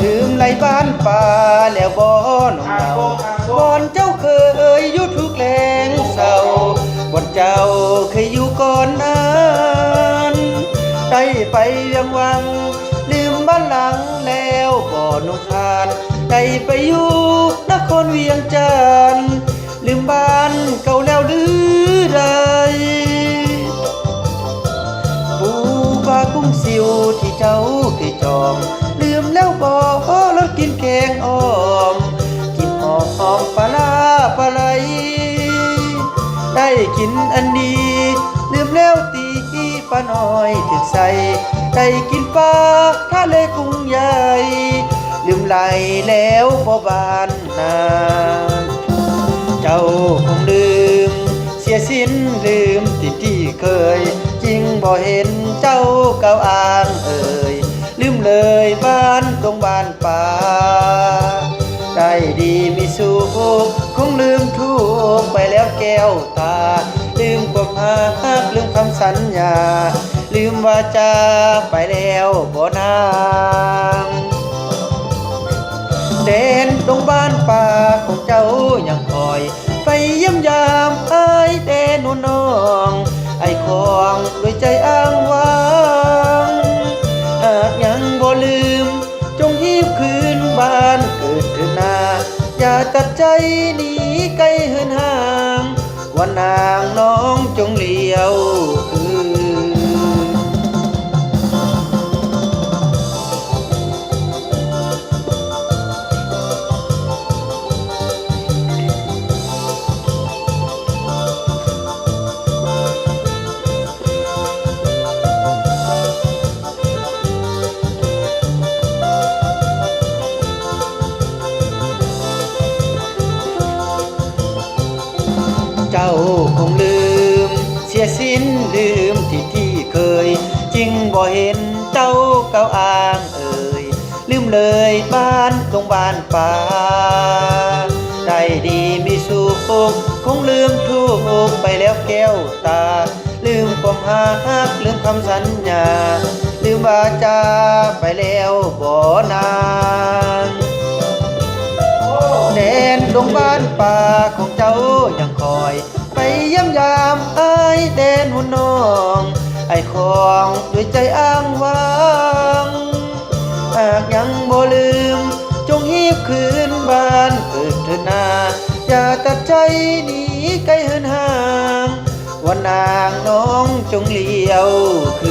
ลืมไหลบ้านป่าแล้วบ่น้องเจ้าบ่อนเจ้าเคยอยู่ทุกแลงเศร้าบ่อนเจ้าเคยอยู่ก่อนนั้นได้ไปเวียงวังลืมบ้านหลังแล้วบ่น้องทานได้ไปอยู่นครเวียงจันทน์ลืมบ้านเก่าแล้วหรือใดปูปลากุ้งสิวที่เจ้าเคยจองลืมแล้วบ่รสกินแกงอ้อมกินหอมปลาร้าปลาไหลได้กินอันนี้ลืมแล้วตีปลาน้อยถึกใส่ได้กินปลาทะเลกุ้งใหญ่ลืมไหลแล้วบ่บานนาเจ้าคงลืมเสียสิ้นลืมที่เคยจริงบ่เห็นเจ้าเก่าอ้างลืมเลยบ้านตรงบ้านป่าได้ดีมีสุขคงลืมทุกไปแล้วแก้วตาลืมความหักลืมคำสัญญาลืมวาจาไปแล้วบ่นางเด่นตรงบ้านป่าของเจ้ายังคอยไปเยี่ยมยามไอ้เด่นน้องไอ้ของด้วยใจอ้างว้างหากยังบ่ลืมจงหีบคืนบ้านเกิดเถิดนาอย่าตัดใจหนีไกลเหินห่างว่านางน้องจงเลี้ยวคืนเจ้าคงลืมเสียสิ้นลืมที่เคยจริงบ่เห็นเจ้าเก่าอ้างลืมเลยบ้านตรงบ้านป่าได้ดีมีสุขคงลืมทุกไปแล้วแก้วตาลืมความหักลืมคำสัญญาลืมวาจาไปแล้วบ่นานแดนดงบ้านป่าของเจ้ายังคอยไปเยี่ยมยามไอ้แดนหุ่นน้องไอ้ของด้วยใจอ้างว้างหากยังบ่ลืมจงหีบคืนบ้านเกิดเถิดนาอย่าตัดใจหนีไกลเหินห่างว่านางน้องจงเลี้ยวคื